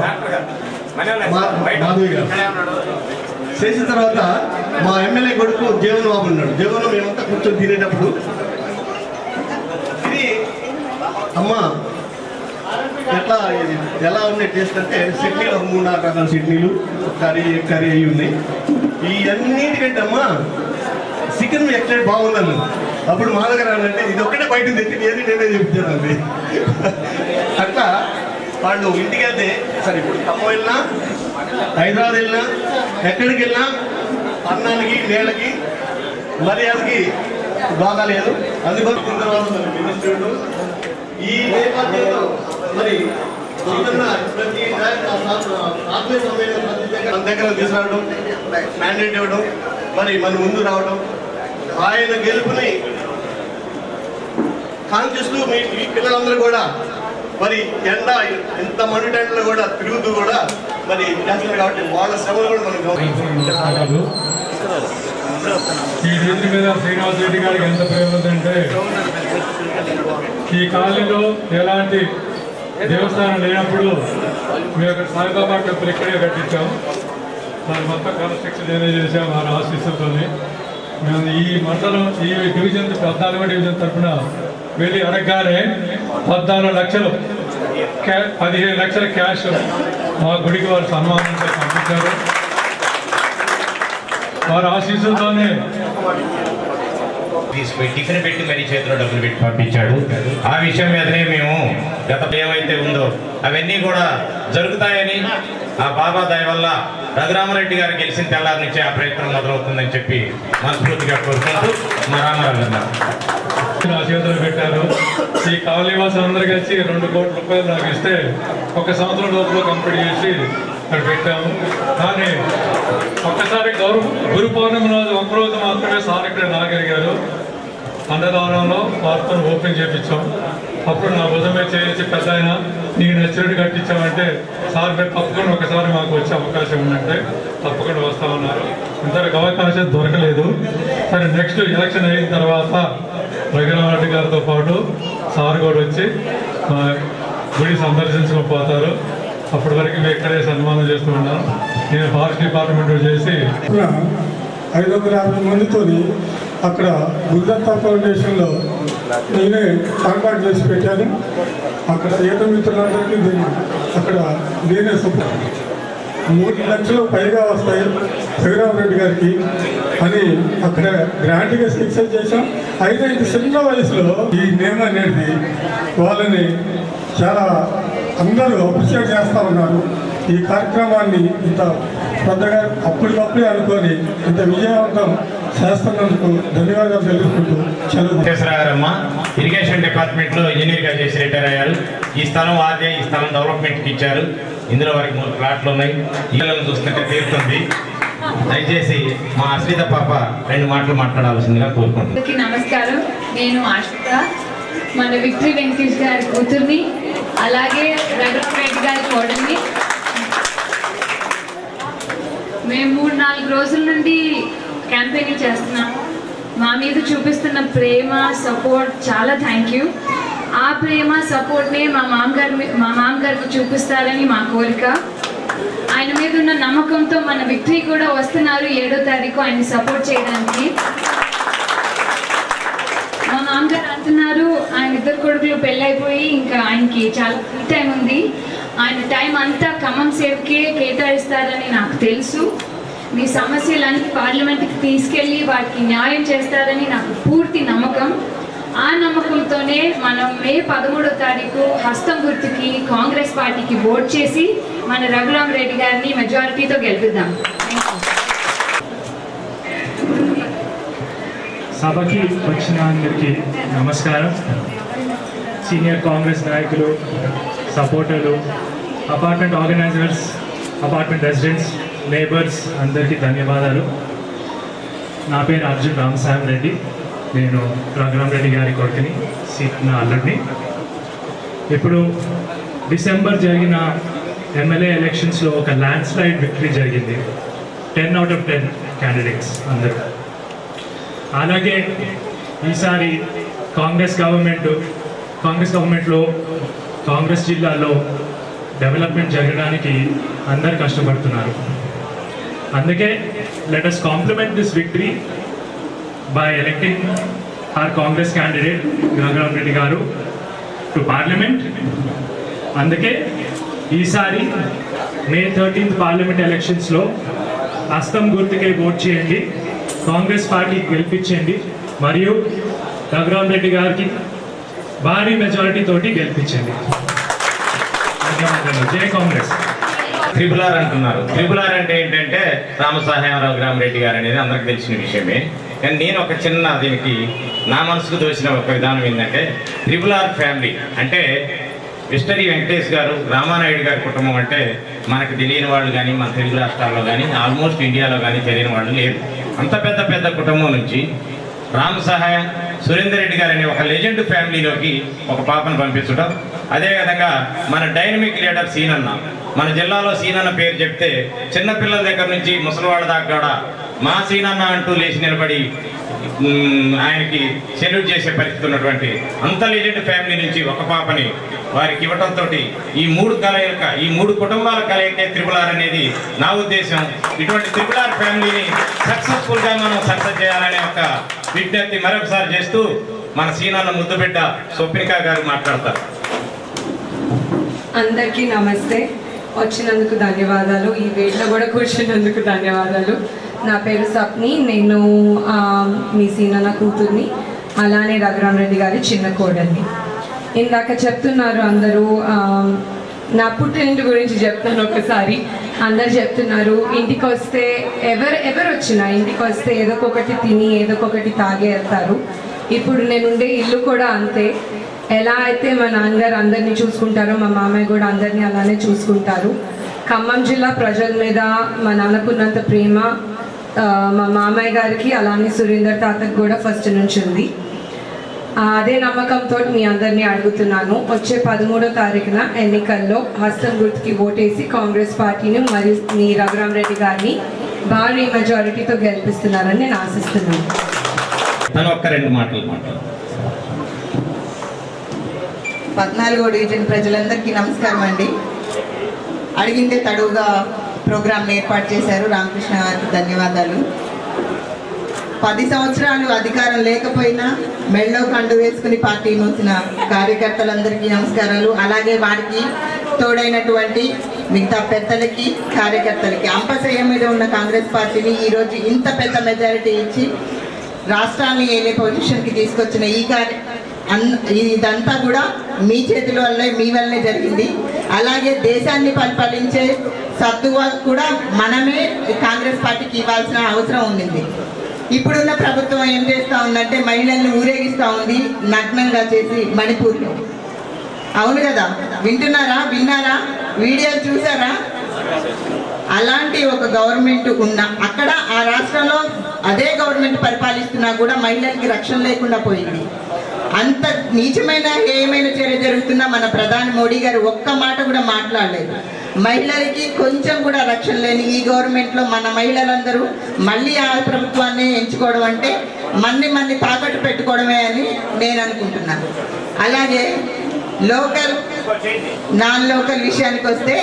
మాధవి గారు. చేసిన తర్వాత మా ఎమ్మెల్యే కొడుకు జీవన్ బాబు ఉన్నాడు. జీవన్ మేమంతా కూర్చొని తినేటప్పుడు ఇది అమ్మ ఎలా ఉన్నాయి టేస్ట్ అంటే సిడ్నీలో 3-4 రకాల సిడ్నీలు కర్రీ అవి ఉన్నాయి. ఈ అన్నిటికంటే అమ్మ చికెన్ ఎక్కడ బాగుందని అప్పుడు మా దగ్గర అంటే ఇది ఒక్కటే బయట తెచ్చి నేనే చెప్తానండి. అట్లా వాళ్ళు ఇంటికి వెళ్తే సరే ఇప్పుడు ఖమ్మం వెళ్ళినా హైదరాబాద్ వెళ్ళినా ఎక్కడికి వెళ్ళినా అన్నానికి నీళ్ళకి మర్యాదకి బాగాలేదు. అందుకోసం తర్వాత మినిస్టర్లు ఈ నేపథ్యంలో మరి ప్రతి ఆత్మీయ సమయంలో ప్రతి దగ్గర తీసుకురావడం, మ్యాండేట్ ఇవ్వడం, మరి మన ముందు రావడం, ఆయన గెలుపుని కాంక్షిస్తూ మీ పిల్లలందరూ కూడా మరి ఎండ ఎంత మండుటెండలో కూడా తిరుగుతూ కూడా మరి చేస్తున్నారు కాబట్టి వాళ్ళ శ్రమలు కూడా మనం
ఈ దీని మీద శ్రీనివాసరెడ్డి గారికి ఎంత ప్రేమ ఉందంటే ఈ కాలనీలో ఎలాంటి దేవస్థానం లేనప్పుడు మేము అక్కడ సాయిబాబా టెంపుల్ ఇక్కడే కట్టించాము. దాని మొత్తం కన్స్ట్రక్షన్ ఏదో చేసాము వారి ఆశీస్సులతో. మేము ఈ మండలం ఈ డివిజన్ 14వ డివిజన్ తరఫున వెళ్ళి అడగగానే 14 లక్షలు 15 లక్షల క్యాష్ మా గుడికి వారు సన్మానంతో పంపించారు. వారి ఆశీస్సులతోనే
తీసుకుపోయి టిఫిన్ పెట్టి మరీ చేతిలో డబ్బులు పెట్టి పంపించాడు. ఆ విషయం మీదనే మేము గతంలో ఏమైతే ఉందో అవన్నీ కూడా జరుగుతాయని ఆ బాబా దయ వల్ల రఘురామరెడ్డి గారు గెలిచిన తెల్లారి నుంచి ఆ ప్రయత్నం మొదలవుతుందని చెప్పి మనస్ఫూర్తిగా కోరుకుంటూ మా రామారావు గారు
నా చేతులు పెట్టారు. ఈ కాలనీవాసులు అందరూ కలిసి 2 కోట్ల రూపాయలు నాకు ఇస్తే 1 సంవత్సరం లోపల కంప్లీట్ చేసి అక్కడ పెట్టాము. కానీ ఒక్కసారి గురు పౌర్ణమి రోజు ఒక్కరోజు మాత్రమే సార్ ఇక్కడ నాగలిగారు. అన్నదానంలో వార్తను ఓపెన్ చేయించాం. అప్పుడు నా భుజమే చేయించి పెద్ద ఆయన నీకు నచ్చినట్టు కట్టించామంటే సార్ మీరు తప్పకుండా ఒకసారి మాకు వచ్చే అవకాశం ఉందంటే తప్పకుండా వస్తామన్నారు. ఇంతవరకు అవకాశం దొరకలేదు. సరే నెక్స్ట్ ఎలక్షన్ అయిన తర్వాత రఘురామరెడ్డి గారితో పాటు సార్ కూడా వచ్చి మా గుడి సందర్శించుకొని పోతారు. అప్పటి వరకు మేము ఇక్కడే సన్మానం చేస్తూ ఉన్నాను. నేను ఫారెస్ట్ డిపార్ట్మెంట్ చేసి
550 మందితో అక్కడ గురుదత్త ఫౌండేషన్లో నేనే కాంటాక్ట్ చేసి పెట్టాను. అక్కడ ఏట మిత్రులందరికీ అక్కడ నేనే 3 లక్షలు పైగా వస్తాయి రఘురామరెడ్డి గారికి అని అక్కడ గ్రాంట్గా శిక్ష చేశాం. అయితే ఇది చిన్న వయసులో ఈ నేమ్ అనేది వాళ్ళని చాలా అందరూ అప్రిషియేట్ చేస్తూ ఉన్నారు. ఈ కార్యక్రమాన్ని ఇంత పెద్దగా అప్పటికప్పుడే అనుకొని ఇంత విజయవంతం చేస్తున్నందుకు ధన్యవాదాలు తెలుపుకుంటూ
వెంకటేశ్వరరావు ఇరిగేషన్ డిపార్ట్మెంట్లో ఇంజనీర్గా చేసి రిటైర్ అయ్యారు. ఈ స్థలం వారిదే. ఈ స్థలం డెవలప్మెంట్కి ఇచ్చారు. ఇందులో వారికి 3 ప్లాట్లు ఉన్నాయి. ఇళ్ళను చూస్తుంటే తీరుతుంది. దయచేసి మా అశ్రిత పాప 2 మాటలు మాట్లాడాల్సిందిగా కోరుకుంటున్నాను.
నమస్కారం. నేను ఆశ్రిత, మన విక్టరీ వెంకటేష్ గారి కూతుర్ని, అలాగే రఘురామరెడ్డి గారి కోడల్ని. మేము 3-4 రోజుల నుండి క్యాంపెయినింగ్ చేస్తున్నాం. మా మీద చూపిస్తున్న ప్రేమ సపోర్ట్ చాలా థ్యాంక్ యూ. ఆ ప్రేమ సపోర్ట్నే మా మామగారికి చూపిస్తారని మా కోరిక. ఆయన మీద ఉన్న నమ్మకంతో మన విక్టరీ కూడా వస్తున్నారు 7వ తారీఖు ఆయన్ని సపోర్ట్ చేయడానికి. మా మామగారు అంటున్నారు ఆయన 2 కొడుకులు పెళ్ళైపోయి ఇంకా ఆయనకి చాలా ఫ్రీ టైం ఉంది. ఆయన టైం అంతా ఖమ్మం సేవకే కేటాయిస్తారని నాకు తెలుసు. మీ సమస్యలన్నీ పార్లమెంట్కి తీసుకెళ్ళి వాటికి న్యాయం చేస్తారని నాకు పూర్తి నమ్మకం. ఆ నమ్మకంతోనే మనం మే 13వ తారీఖు హస్తం గుర్తుకి కాంగ్రెస్ పార్టీకి ఓట్ చేసి మన రఘురామరెడ్డి గారిని మెజారిటీతో గెలిపిద్దాం.
సభకి వచ్చిన అందరికీ నమస్కారం. సీనియర్ కాంగ్రెస్ నాయకులు, సపోర్టర్లు, apartment organizers, apartment residents, neighbours అందరికీ ధన్యవాదాలు. నా పేరు అర్జున్ రామసామి రెడ్డి. నేను రఘురామరెడ్డి గారి కొడుకుని, నా అల్లుడిని. ఇప్పుడు డిసెంబర్ జరిగిన ఎమ్మెల్యే ఎలక్షన్స్లో ఒక ల్యాండ్ స్లైడ్ విక్టరీ జరిగింది. 10 out of 10 క్యాండిడేట్స్ అందరూ. అలాగే ఈసారి కాంగ్రెస్ గవర్నమెంట్లో కాంగ్రెస్ జిల్లాలో డెవలప్మెంట్ జరగడానికి అందరు కష్టపడుతున్నారు. అందుకే let us compliment this victory by electing our Congress candidate Raghurama Reddy గారు to parliament. అందుకే ఈసారి మే 13th పార్లమెంట్ ఎలక్షన్స్లో హస్తం గుర్తుకే ఓట్ చేయండి, కాంగ్రెస్ పార్టీ గెలిపించండి, మరియు రఘురామరెడ్డి గారికి భారీ మెజారిటీ తోటి గెలిపించండి. ధన్యవాదాలు. జై కాంగ్రెస్.
RRR అంటున్నారు. RRR అంటే ఏంటంటే రామసహాయం రఘురామరెడ్డి గారు అనేది అందరికి తెలిసిన విషయమే. కానీ నేను ఒక చిన్న దీనికి నా మనసుకు తోసిన ఒక విధానం ఏంటంటే RRR ఫ్యామిలీ అంటే విక్టరీ వెంకటేష్ గారు, రామానాయుడు గారి కుటుంబం అంటే మనకు తెలియని వాళ్ళు కానీ మన తెలుగు రాష్ట్రాల్లో కానీ ఆల్మోస్ట్ ఇండియాలో కానీ తెలియని వాళ్ళు లేరు. అంత పెద్ద కుటుంబం నుంచి రామసహాయం సురేందర్ రెడ్డి గారు అనే ఒక లెజెండ్ ఫ్యామిలీలోకి ఒక పాపను పంపించడం. అదేవిధంగా మన డైనమిక్ లీడర్ సీనన్న, మన జిల్లాలో సీనన్న పేరు చెప్తే చిన్నపిల్లల దగ్గర నుంచి ముసలివాళ్ళ దాకా కూడా మా సీనన్న అంటూ లేచి నిలబడి ఆయనకి సెల్యూట్ చేసే పరిస్థితి ఉన్నటువంటి అంత లెజెండ్ ఫ్యామిలీ నుంచి ఒక పాపని వారికి ఇవ్వడంతో ఈ మూడు కుటుంబాల కలయికే త్రిపుల్ ఆర్ అనేది నా ఉద్దేశం. ఇటువంటి త్రిపుల్ ఆర్ ఫ్యామిలీని సక్సెస్ఫుల్గా మనం సక్సెస్ చేయాలనే ఒక విజ్ఞప్తి మరొకసారి చేస్తూ మన సీనాన్న ముద్దుబిడ్డ స్వప్నిక గారు మాట్లాడతారు.
అందరికీ నమస్తే. వచ్చినందుకు ధన్యవాదాలు. ఈ వేట్లో కూడా కూర్చున్నందుకు ధన్యవాదాలు. నా పేరు సప్ని. నేను మీ సీనన్న కూతుర్ని, అలానే రఘురామరెడ్డి గారి చిన్న కోడల్ని. ఇందాక చెప్తున్నారు అందరూ, నా పుట్టినింటి గురించి చెప్తాను ఒకసారి. అందరు చెప్తున్నారు ఇంటికి వస్తే ఎవరు వచ్చినా ఇంటికి వస్తే ఏదో ఒకటి తిని ఏదో ఒకటి తాగే వెళ్తారు. ఇప్పుడు నేనుండే ఇల్లు కూడా అంతే. ఎలా అయితే మా నాన్నగారు అందరినీ చూసుకుంటారో మా మామయ్య కూడా అందరినీ అలానే చూసుకుంటారు. ఖమ్మం జిల్లా ప్రజల మీద మా నాన్నకున్నంత ప్రేమ మా మామయ్య గారికి అలానే సురేందర్ తాతకు కూడా ఫస్ట్ నుంచి ఉంది. అదే నమ్మకంతో మీ అందరినీ అడుగుతున్నాను, వచ్చే 13వ తారీఖున ఎన్నికల్లో హస్తం గుర్తుకి ఓటేసి కాంగ్రెస్ పార్టీని మరియు మీ రఘురామరెడ్డి గారిని భారీ మెజారిటీతో గెలిపిస్తున్నారని నేను ఆశిస్తున్నాను.
తను ఒక్క 2 మాటలు మాట్లాడు.
14వ డివిజన్ ప్రజలందరికీ నమస్కారం అండి. అడిగిందే తడువుగా ప్రోగ్రాంని ఏర్పాటు చేశారు. రామకృష్ణ గారికి ధన్యవాదాలు. 10 సంవత్సరాలు అధికారం లేకపోయినా మెళ్ళో కండు వేసుకుని పార్టీ మోసిన కార్యకర్తలందరికీ నమస్కారాలు. అలాగే వారికి తోడైనటువంటి మిగతా పెద్దలకి కార్యకర్తలకి అంపశయ్య మీద ఉన్న కాంగ్రెస్ పార్టీని ఈరోజు ఇంత పెద్ద మెజారిటీ ఇచ్చి రాష్ట్రాన్ని ఏలే పొజిషన్కి తీసుకొచ్చిన ఇదంతా కూడా మీ చేతుల వల్లే, మీ వల్లనే జరిగింది. అలాగే దేశాన్ని పరిపాలించే సత్తువ కూడా మనమే కాంగ్రెస్ పార్టీకి ఇవ్వాల్సిన అవసరం ఉండింది. ఇప్పుడున్న ప్రభుత్వం ఏం చేస్తూ ఉందంటే మహిళల్ని ఊరేగిస్తూ ఉంది నగ్నంగా చేసి మణిపూర్లో. అవును కదా, విన్నారా, వీడియోలు చూసారా? అలాంటి ఒక గవర్నమెంట్ అక్కడ ఆ రాష్ట్రంలో అదే గవర్నమెంట్ పరిపాలిస్తున్నా కూడా మహిళలకి రక్షణ లేకుండా పోయింది. అంత నీచమైన ఏమైనా చర్య జరుగుతున్నా మన ప్రధాని మోడీ గారు ఒక్క మాట కూడా మాట్లాడలేదు. మహిళలకి కొంచెం కూడా రక్షణ లేని ఈ గవర్నమెంట్లో మన మహిళలందరూ మళ్ళీ ఆ ప్రభుత్వాన్ని ఎంచుకోవడం అంటే మన్ని తాకట్టు పెట్టుకోవడమే అని నేను అనుకుంటున్నాను. అలాగే నాన్ లోకల్ విషయానికి వస్తే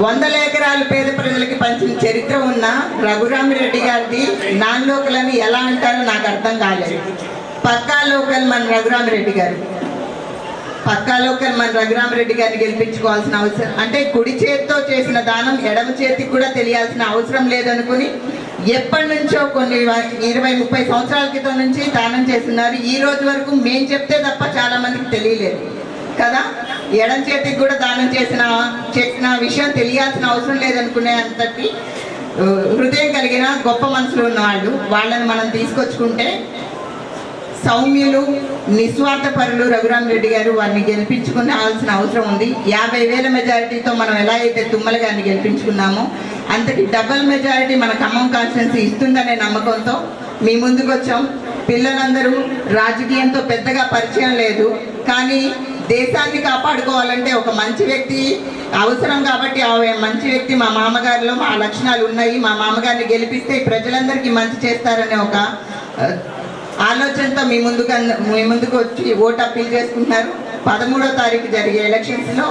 100 ఎకరాలు పేద ప్రజలకి పంచిన చరిత్ర ఉన్న రఘురామరెడ్డి గారిది నాన్ లోకల్ అని ఎలా అంటారో నాకు అర్థం కాలేదు. పక్కా లోకల్ మన రఘురామరెడ్డి గారిని గెలిపించుకోవాల్సిన అవసరం, అంటే కుడి చేతితో చేసిన దానం ఎడమ చేతికి కూడా తెలియాల్సిన అవసరం లేదనుకుని ఎప్పటి నుంచో కొన్ని 20-30 సంవత్సరాల క్రితం నుంచి దానం చేస్తున్నారు. ఈ రోజు వరకు మేము చెప్తే తప్ప చాలా మందికి తెలియలేదు కదా. ఎడం చేతికి కూడా దానం చేసిన విషయం తెలియాల్సిన అవసరం లేదనుకునే అంతటి హృదయం కలిగిన గొప్ప మనసులు ఉన్న వాళ్ళని మనం తీసుకొచ్చుకుంటే సౌమ్యులు, నిస్వార్థపరులు రఘురామరెడ్డి గారు వారిని గెలిపించుకోవాల్సిన అవసరం ఉంది. 50,000 మెజారిటీతో మనం ఎలా అయితే తుమ్మల గారిని గెలిపించుకున్నామో అంతటి డబల్ మెజారిటీ మన ఖమ్మం కాన్స్టిట్యున్సీ ఇస్తుందనే నమ్మకంతో మీ ముందుకు వచ్చాం. పిల్లలందరూ రాజకీయంతో పెద్దగా పరిచయం లేదు, కానీ దేశాన్ని కాపాడుకోవాలంటే ఒక మంచి వ్యక్తి అవసరం. కాబట్టి ఆ మంచి వ్యక్తి మా మామగారిలో మా లక్షణాలు ఉన్నాయి. మా మామగారిని గెలిపిస్తే ప్రజలందరికీ మంచి చేస్తారనే ఒక ఆలోచనతో మీ ముందుకు వచ్చి ఓటు అప్పీల్ చేసుకుంటున్నారు. 13వ తారీఖు జరిగే ఎలక్షన్స్లో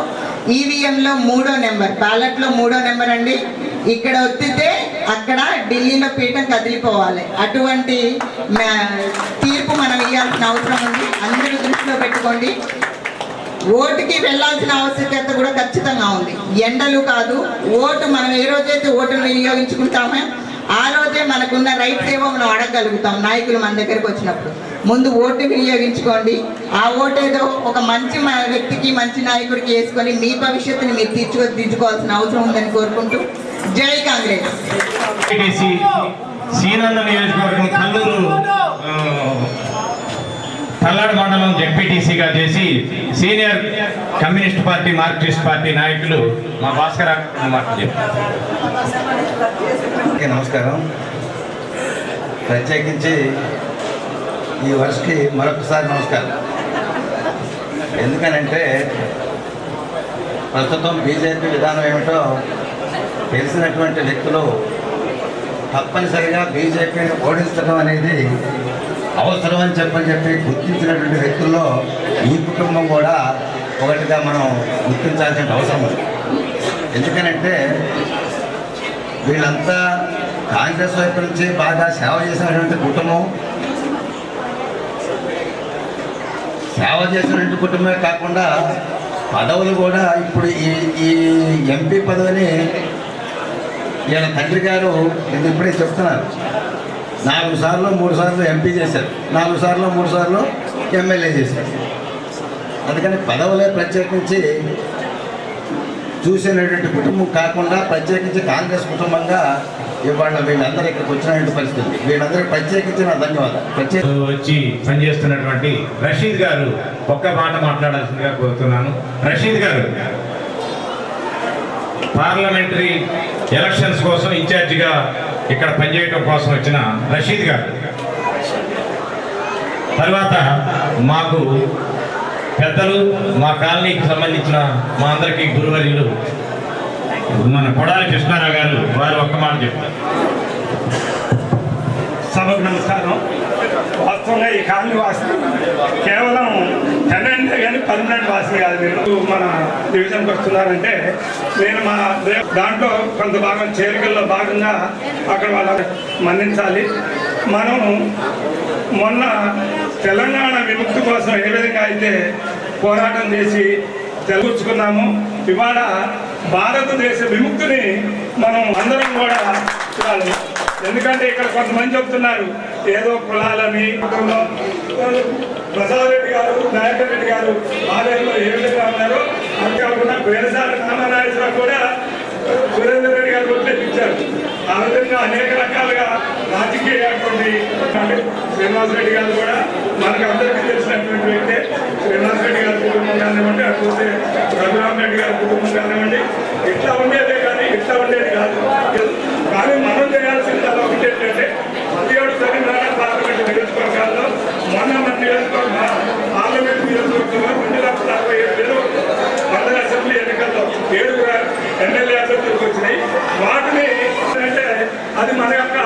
ఈవీఎంలో 3వ నెంబర్, బ్యాలెట్లో 3వ నెంబర్ అండి. ఇక్కడ ఒత్తితే అక్కడ ఢిల్లీలో పీఠం కదిలిపోవాలి. అటువంటి తీర్పు మనం ఇవ్వాల్సిన అవసరం ఉంది. అందరూ దృష్టిలో పెట్టుకోండి. ఓటుకి వెళ్ళాల్సిన ఆవశ్యకత కూడా ఖచ్చితంగా ఉంది. ఎండలు కాదు, ఓటు మనం ఏ రోజైతే ఓటును వినియోగించుకుంటామో ఆ రోజే మనకున్న రైట్స్ ఏమో మనం అడగగలుగుతాం నాయకులు మన దగ్గరకు వచ్చినప్పుడు. ముందు ఓటు వినియోగించుకోండి. ఆ ఓటు ఏదో ఒక మంచి వ్యక్తికి, మంచి నాయకుడికి వేసుకొని మీ భవిష్యత్తుని మీరు తీర్చుకోవాల్సిన అవసరం ఉందని కోరుకుంటూ జై కాంగ్రెస్.
సీనన్న నియోజకవర్గం కల్లూరు తల్లాడు మండలం జెడ్పీటీసీగా చేసి senior communist party, Marxist party నాయకులు మా భాస్కర్ మాటలు చెప్పారు.
నమస్కారం. ప్రత్యేకించి ఈ వర్షకి మరొకసారి నమస్కారం. ఎందుకనంటే ప్రస్తుతం బీజేపీ విధానం ఏమిటో తెలిసినటువంటి వ్యక్తులు తప్పనిసరిగా బీజేపీని ఓడించడం అనేది అవసరం అని చెప్పి గుర్తించినటువంటి వ్యక్తుల్లో ఈ కుటుంబం కూడా ఒకటిగా మనం గుర్తించాల్సిన అవసరం ఉంది. ఎందుకనంటే వీళ్ళంతా కాంగ్రెస్ వైపు నుంచి బాగా సేవ చేసినటువంటి కుటుంబం, సేవ చేసినటువంటి కుటుంబమే కాకుండా పదవులు కూడా ఇప్పుడు ఈ ఎంపీ పదవిని ఈయన తండ్రి గారు ఇప్పుడే చెప్తున్నారు, 4 సార్లు 3 సార్లు ఎంపీ చేశారు, 4 సార్లు 3 సార్లు ఎమ్మెల్యే చేశారు. అందుకని పదవులే ప్రత్యేకించి చూసినటువంటి కుటుంబం కాకుండా ప్రత్యేకించి కాంగ్రెస్ కుటుంబంగా ఇవాళ వీళ్ళందరూ ఇక్కడికి వచ్చినటువంటి పరిస్థితి. వీళ్ళందరికీ ప్రత్యేకించి నా ధన్యవాదాలు.
వచ్చి పనిచేస్తున్నటువంటి రషీద్ గారు ఒక్క మాట మాట్లాడాల్సిందిగా కోరుతున్నాను. రషీద్ గారు పార్లమెంటరీ ఎలక్షన్స్ కోసం ఇన్ఛార్జిగా ఇక్కడ పనిచేయడం కోసం వచ్చిన రషీద్ గారు, తర్వాత మాకు పెద్దలు, మా కాలనీకి సంబంధించిన మా అందరికీ గురువర్యులు మన కొడాలి కృష్ణారావు గారు, వారు ఒక్క మాట చెప్తారు.
సభకు నమస్కారం. వాస్తవంగా ఈ కాలనీ వాసి కేవలం టెనెంటే కానీ పర్మనెంట్ వాసి కాదు. మీరు మన డివిజన్కి వస్తున్నారంటే నేను మా దాంట్లో కొంత భాగం చేరికల్లో భాగంగా అక్కడ వాళ్ళని మన్నించాలి. మనం మొన్న తెలంగాణ విముక్తి కోసం ఏ విధంగా అయితే పోరాటం చేసి తెలుసుకున్నాము, ఇవాళ భారతదేశ విముక్తిని మనం అందరం కూడా చూడాలి. ఎందుకంటే ఇక్కడ కొంతమంది చెప్తున్నారు ఏదో కులాలని, ప్రసాద్ రెడ్డి గారు, నాయకర్ రెడ్డి గారు ఆలయంలో ఏ విధంగా ఉన్నారు అది కాకుండా వేరసారి రామనాయకరావు కూడా సురేందర్ రెడ్డి గారు కొట్టేపించారు. ఆ విధంగా అనేక రకాలుగా రాజకీయటువంటి శ్రీనివాసరెడ్డి గారు కూడా మనకు అందరికీ తెలిసినటువంటి వ్యక్తే. శ్రీనివాసరెడ్డి గారి కుటుంబం కానివ్వండి, అట్లయితే రఘురామరెడ్డి గారి కుటుంబం కానివ్వండి, ఇట్లా ఉండేదే కానీ ఇట్లా ఉండేది కాదు. కానీ మనం చేయాల్సింది అలా ఒకటి ఏంటంటే 17 తెలంగాణ పార్లమెంట్ నియోజకవర్గాల్లో మొన్న మన నియోజకవర్గ పార్లమెంట్ నియోజకవర్గంలో 2,67,000 మండల అసెంబ్లీ ఎన్నికల్లో 7 ఎమ్మెల్యే అభ్యర్థులకు వచ్చినాయి. వాటిని అంటే అది మన యొక్క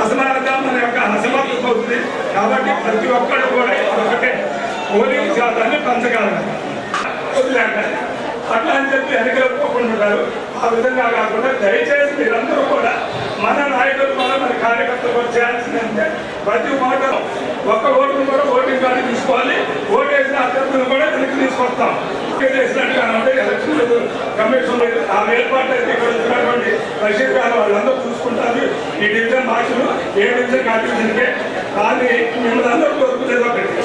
అసమానత, మన యొక్క అసమర్థత అవుతుంది. కాబట్టి ప్రతి ఒక్కరు కూడా ఒకటే పోలింగ్ శాతాన్ని పంచగలరు. అట్లా అని చెప్పి ఎన్నికలుకోకుంటున్నారు. ఆ విధంగా కాకుండా దయచేసి మీరందరూ కూడా మన నాయకులు కూడా మన కార్యకర్తలు కూడా చేయాల్సిందంటే ప్రతి ఓటు ఒక్క ఓటును కూడా ఓటింగ్ కార్డు తీసుకోవాలి. ఓటు వేసిన అభ్యర్థులను కూడా వెనక్కి తీసుకొస్తాం. చేసినట్టుగా ఎలక్షన్ కమిషన్ ఆ ఏర్పాటు అయితే ఇక్కడ వచ్చినటువంటి రషీద్ గారు వాళ్ళందరూ చూసుకుంటారు. ఈ డివిజన్ మార్చులు ఏ డివిజన్ ఆ డివిజన్కే. కానీ మిమ్మల్ని అందరూ కోరుకునేది ఒకటి,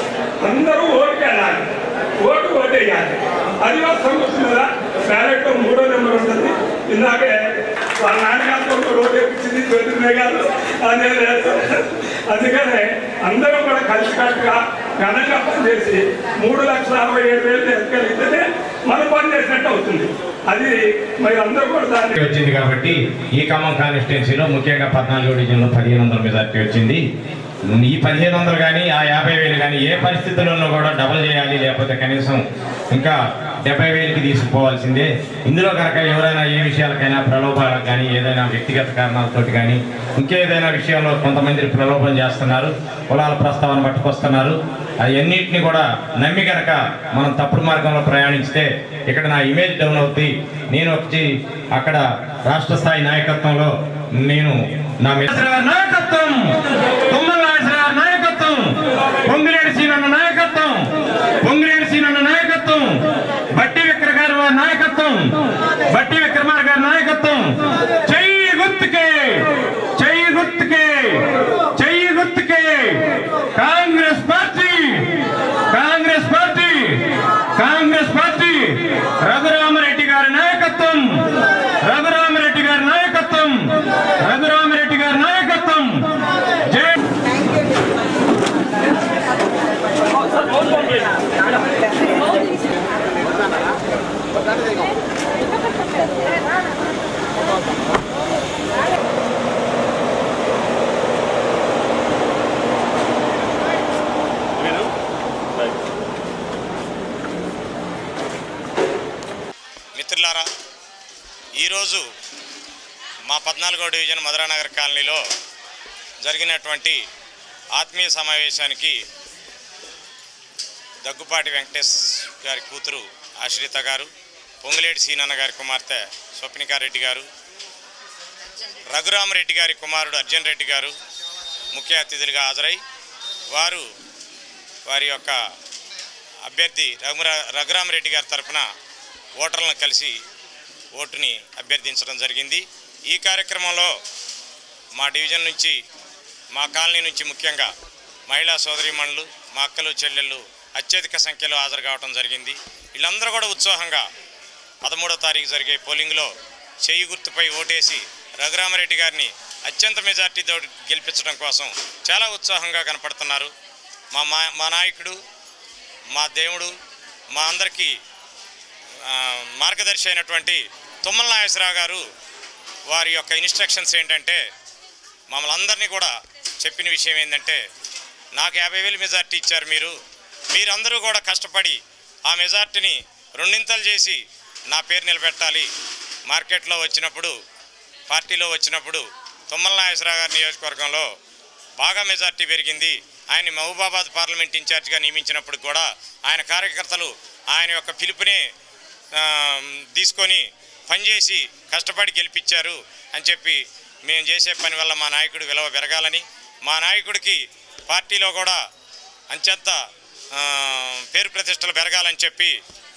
అందరూ ఓటుకి వెళ్ళాలి, ఓటేయాలి. అది వస్తుంది కదా. బ్యాలెట్లో 3వ నెంబర్ ఉంటుంది. ఇందాకే వాళ్ళ నాన్నగారితో ఓటు వేయించింది జ్యోతిర్మయ్య గారు అదే. అందుకనే అందరూ కూడా కలిసికట్టుగా ఘనంగా పనిచేసి 3,67,000 ఎక్కగలిగితేనే మనం పని చేసినట్టు అవుతుంది. అది మరి అందరూ కూడా దాన్ని
వచ్చింది. కాబట్టి ఈ ఖమ్మం కాన్స్టిట్యున్సీలో ముఖ్యంగా 14వ డివిజన్లో 1,500 మెజార్టీ వచ్చింది. ఈ 1,500 కానీ ఆ 50,000 కానీ ఏ పరిస్థితుల్లోనూ కూడా డబల్ చేయాలి, లేకపోతే కనీసం ఇంకా 70,000కి తీసుకుపోవాల్సిందే. ఇందులో కనుక ఎవరైనా ఏ విషయాలకైనా ప్రలోభాలకు కానీ ఏదైనా వ్యక్తిగత కారణాలతో కానీ ఇంకేదైనా విషయంలో కొంతమంది ప్రలోభం చేస్తున్నారు, కులాల ప్రస్తావన పట్టుకొస్తున్నారు. అవన్నింటినీ కూడా నమ్మి కనుక మనం తప్పుడు మార్గంలో ప్రయాణిస్తే ఇక్కడ నా ఇమేజ్ డౌన్ అవుతుంది. నేను వచ్చి అక్కడ రాష్ట్ర స్థాయి నాయకత్వంలో నేను నా నాయకత్వం, నాయకత్వం, పొంగిలేడు సీనన్న నాయకత్వం, పొంగిలేడు సీనన్న నాయకత్వం, బట్టి విక్రమ గారి నాయకత్వం, బట్టి విక్రమార్ గారి నాయకత్వం. చెయ్యి గుర్తుకే, చెయ్యి గుర్తుకే, చెయ్యి గుర్తుకే. Congress party, Congress party, Congress party. Raghurama Reddy గారి నాయకత్వం, రఘురామరెడ్డి గారి నాయకత్వం, రఘురామరెడ్డి గారి నాయకత్వం. జై 14వ డివిజన్ మధురానగర్ కాలనీలో జరిగినటువంటి ఆత్మీయ సమావేశానికి దగ్గుపాటి వెంకటేష్ గారి కూతురు ఆశ్రిత గారు, పొంగులేటి సీనన్న గారి కుమార్తె స్వప్నికారెడ్డి గారు, రఘురామరెడ్డి గారి కుమారుడు అర్జున్ రెడ్డి గారు ముఖ్య అతిథులుగా హాజరై వారి యొక్క అభ్యర్థి రఘురామరెడ్డి గారి తరఫున ఓటర్లను కలిసి ఓటుని అభ్యర్థించడం జరిగింది. ఈ కార్యక్రమంలో మా డివిజన్ నుంచి, మా కాలనీ నుంచి ముఖ్యంగా మహిళా సోదరీమణులు, మా అక్కలు చెల్లెళ్ళు అత్యధిక సంఖ్యలో హాజరు కావడం జరిగింది. వీళ్ళందరూ కూడా ఉత్సాహంగా 13వ తారీఖు జరిగే పోలింగ్లో చేయి గుర్తుపై ఓటేసి రఘురామరెడ్డి గారిని అత్యంత మెజార్టీతో గెలిపించడం కోసం చాలా ఉత్సాహంగా కనపడుతున్నారు. మా నాయకుడు, మా దేవుడు, మా అందరికీ మార్గదర్శి అయినటువంటి తుమ్మల నాగేశ్వరరావు గారు వారి యొక్క ఇన్స్ట్రక్షన్స్ ఏంటంటే, మమ్మల్ని అందరినీ కూడా చెప్పిన విషయం ఏంటంటే, నాకు 50,000 మెజార్టీ ఇచ్చారు, మీరందరూ కూడా కష్టపడి ఆ మెజార్టీని రెండింతలు చేసి నా పేరు నిలబెట్టాలి. మార్కెట్లో వచ్చినప్పుడు, పార్టీలో వచ్చినప్పుడు తుమ్మల నాగేశ్వరరావు గారి నియోజకవర్గంలో బాగా మెజార్టీ పెరిగింది. ఆయన మహబూబాబాద్ పార్లమెంట్ ఇన్ఛార్జిగా నియమించినప్పుడు కూడా ఆయన కార్యకర్తలు ఆయన యొక్క పిలుపునే తీసుకొని పనిచేసి కష్టపడి గెలిపించారు అని చెప్పి, మేము చేసే పని వల్ల మా నాయకుడు విలువ పెరగాలని, మా నాయకుడికి పార్టీలో కూడా అంచెంత పేరు ప్రతిష్టలు పెరగాలని చెప్పి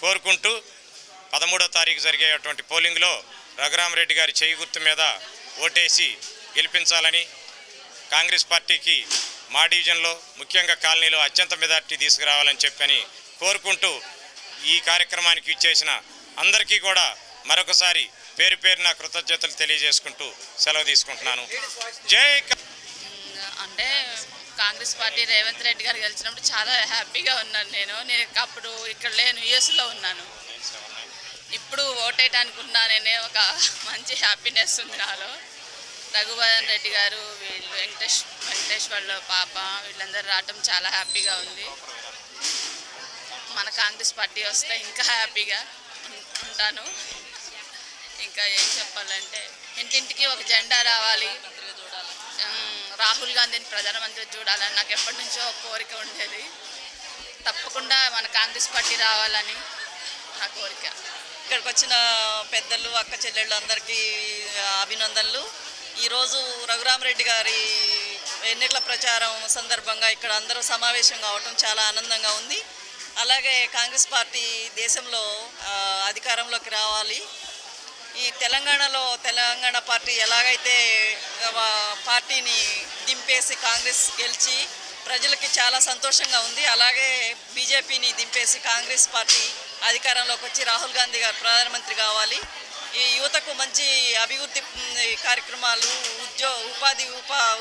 కోరుకుంటూ 13వ తారీఖు జరిగేటువంటి పోలింగ్లో రఘురామరెడ్డి గారి చేయి గుర్తు మీద ఓటేసి గెలిపించాలని, కాంగ్రెస్ పార్టీకి మా డివిజన్లో ముఖ్యంగా కాలనీలో అత్యంత మెజార్టీ తీసుకురావాలని చెప్పని కోరుకుంటూ ఈ కార్యక్రమానికి ఇచ్చేసిన అందరికీ కూడా మరొకసారి పేరు పేరున కృతజ్ఞతలు తెలియజేసుకుంటూ సెలవు తీసుకుంటున్నాను. జై.
అంటే కాంగ్రెస్ పార్టీ రేవంత్ రెడ్డి గారు గెలిచినప్పుడు చాలా హ్యాపీగా ఉన్నాను. నేను అప్పుడు ఇక్కడ లేను, యూఎస్లో ఉన్నాను. ఇప్పుడు ఓటేయడానికి ఉన్నాననే ఒక మంచి హ్యాపీనెస్ ఉంది నాలో. రఘువరన్ రెడ్డి గారు, వీళ్ళు వెంకటేష్ వాళ్ళ పాప, వీళ్ళందరూ రావటం చాలా హ్యాపీగా ఉంది. మన కాంగ్రెస్ పార్టీ వస్తే ఇంకా హ్యాపీగా ఉంటాను. ఇంకా ఏం చెప్పాలంటే, ఇంటింటికి ఒక జెండా రావాలి, రాహుల్ గాంధీని ప్రధానమంత్రి చూడాలని నాకు ఎప్పటి నుంచో ఒక కోరిక ఉండేది. తప్పకుండా మన కాంగ్రెస్ పార్టీ రావాలని నా కోరిక.
ఇక్కడికి వచ్చిన పెద్దలు, అక్క చెల్లెళ్ళు అందరికీ అభినందనలు. ఈరోజు రఘురామరెడ్డి గారి ఎన్నికల ప్రచారం సందర్భంగా ఇక్కడ అందరూ సమావేశం కావటం చాలా ఆనందంగా ఉంది. అలాగే కాంగ్రెస్ పార్టీ దేశంలో అధికారంలోకి రావాలి. ఈ తెలంగాణ పార్టీ ఎలాగైతే పార్టీని దింపేసి కాంగ్రెస్ గెలిచి ప్రజలకి చాలా సంతోషంగా ఉంది, అలాగే బీజేపీని దింపేసి కాంగ్రెస్ పార్టీ అధికారంలోకి వచ్చి రాహుల్ గాంధీ గారు ప్రధానమంత్రి కావాలి. ఈ యువతకు మంచి అభివృద్ధి కార్యక్రమాలు,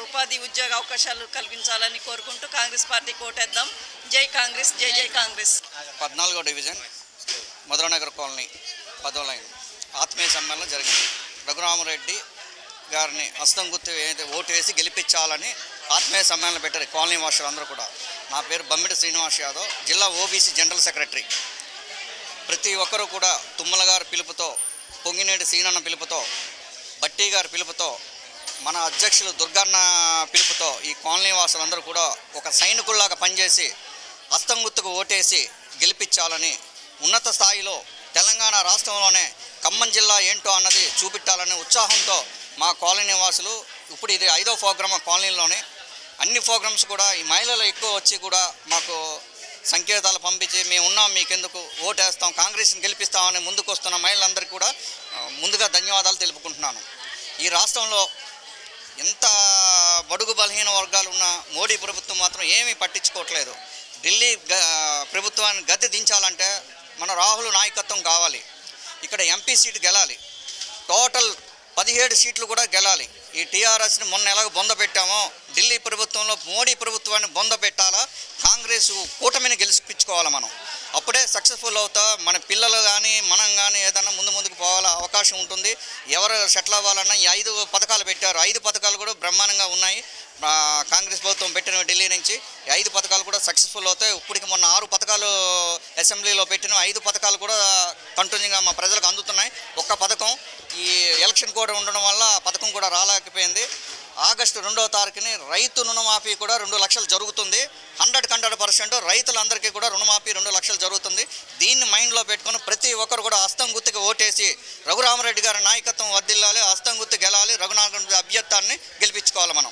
ఉపాధి ఉద్యోగ అవకాశాలు కల్పించాలని కోరుకుంటూ కాంగ్రెస్ పార్టీ కోటేద్దాం. జై కాంగ్రెస్, జై జై కాంగ్రెస్.
14వ డివిజన్ మధురానగర్ కాలనీ 10వ లైన్ ఆత్మీయ సమ్మేళనం జరిగింది. రఘురామరెడ్డి గారిని హస్తం గుర్తు ఓటు వేసి గెలిపించాలని ఆత్మీయ సమ్మేళనం పెట్టారు కాలనీ వాసులు అందరూ కూడా. నా పేరు బమ్మిడి శ్రీనివాస్ యాదవ్, జిల్లా ఓబీసీ జనరల్ సెక్రటరీ. ప్రతి ఒక్కరూ కూడా తుమ్మల గారి పిలుపుతో, పొంగినేటి సీనన్న పిలుపుతో, బట్టి గారి పిలుపుతో, మన అధ్యక్షులు దుర్గన్న పిలుపుతో ఈ కాలనీ వాసులందరూ కూడా ఒక సైనికుల్లాగా పనిచేసి హస్తం గుర్తుకు ఓటేసి గెలిపించాలని, ఉన్నత స్థాయిలో తెలంగాణ రాష్ట్రంలోనే ఖమ్మం జిల్లా ఏంటో అన్నది చూపెట్టాలనే ఉత్సాహంతో మా కాలనీ వాసులు, ఇప్పుడు ఇది 5వ ప్రోగ్రామ్ కాలనీలోనే, అన్ని ప్రోగ్రామ్స్ కూడా ఈ మహిళలు ఎక్కువ వచ్చి కూడా మాకు సంకేతాలు పంపించి మేము ఉన్నాం, మీకెందుకు ఓటేస్తాం, కాంగ్రెస్ని గెలిపిస్తామని ముందుకు వస్తున్న మహిళలందరికీ కూడా ముందుగా ధన్యవాదాలు తెలుపుకుంటున్నాను. ఈ రాష్ట్రంలో ఎంత బడుగు బలహీన వర్గాలు ఉన్న మోడీ ప్రభుత్వం మాత్రం ఏమీ పట్టించుకోవట్లేదు. ఢిల్లీ ప్రభుత్వాన్ని గద్దె దించాలంటే మన రాహుల్ నాయకత్వం కావాలి. ఇక్కడ ఎంపీ సీటు గెలాలి, టోటల్ 17 సీట్లు కూడా గెలాలి. ఈ టీఆర్ఎస్ని మొన్న ఎలాగ బొంద పెట్టామో ఢిల్లీ ప్రభుత్వంలో మోడీ ప్రభుత్వాన్ని బొంద పెట్టాలా, కాంగ్రెస్ కూటమిని గెలిపించుకోవాలి. మనం అప్పుడే సక్సెస్ఫుల్ అవుతా, మన పిల్లలు కానీ మనం కానీ ఏదన్నా ముందుకు పోవాల అవకాశం ఉంటుంది. ఎవరు సెటిల్ అవ్వాలన్నా ఈ 5 పథకాలు పెట్టారు. 5 పథకాలు కూడా బ్రహ్మాండంగా ఉన్నాయి. కాంగ్రెస్ ప్రభుత్వం పెట్టిన ఢిల్లీ నుంచి 5 పథకాలు కూడా సక్సెస్ఫుల్ అవుతాయి. ఇప్పటికి మొన్న 6 పథకాలు అసెంబ్లీలో పెట్టిన 5 పథకాలు కూడా కంటిన్యూగా మా ప్రజలకు అందుతున్నాయి. ఒక్క పథకం ఈ ఎలక్షన్ కోడ్ ఉండడం వల్ల పథకం కూడా రాలేకపోయింది. ఆగస్టు 2వ తారీఖుని రైతు రుణమాఫీ కూడా 2 లక్షలు జరుగుతుంది. 100% రైతులందరికీ కూడా రుణమాఫీ 2 లక్షలు జరుగుతుంది. దీన్ని మైండ్లో పెట్టుకుని ప్రతి ఒక్కరు కూడా హస్తం గుర్తుకి ఓటేసి రఘురామరెడ్డి గారి నాయకత్వం వర్ధిల్లాలి, హస్తం గుర్తు గెలాలి, రఘునాథ్ అభ్యర్థాన్ని గెలిపించుకోవాలి మనం.